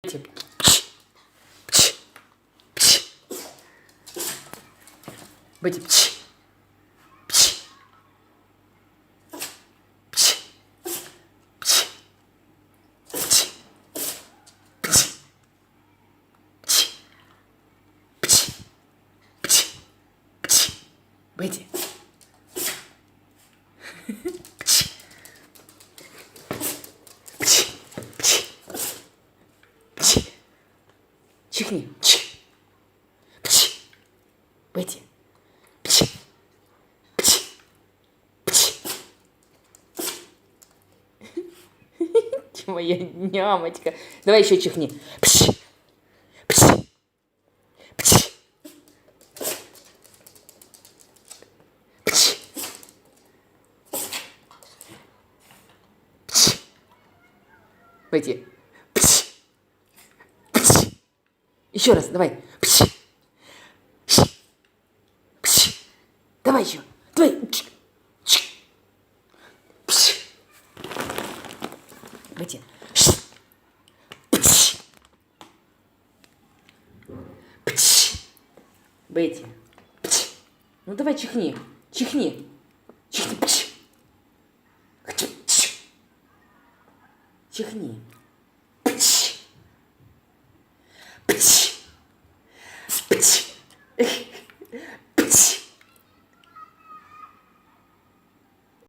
Выйди. Выйди. Чихни. Выйди. Моя нямочка. Давай еще чихни. Выйди. Еще раз, давай. Давай еще. Давай. Выйди. Выйди. Ну давай чихни. Чихни. Чихни. Чихни.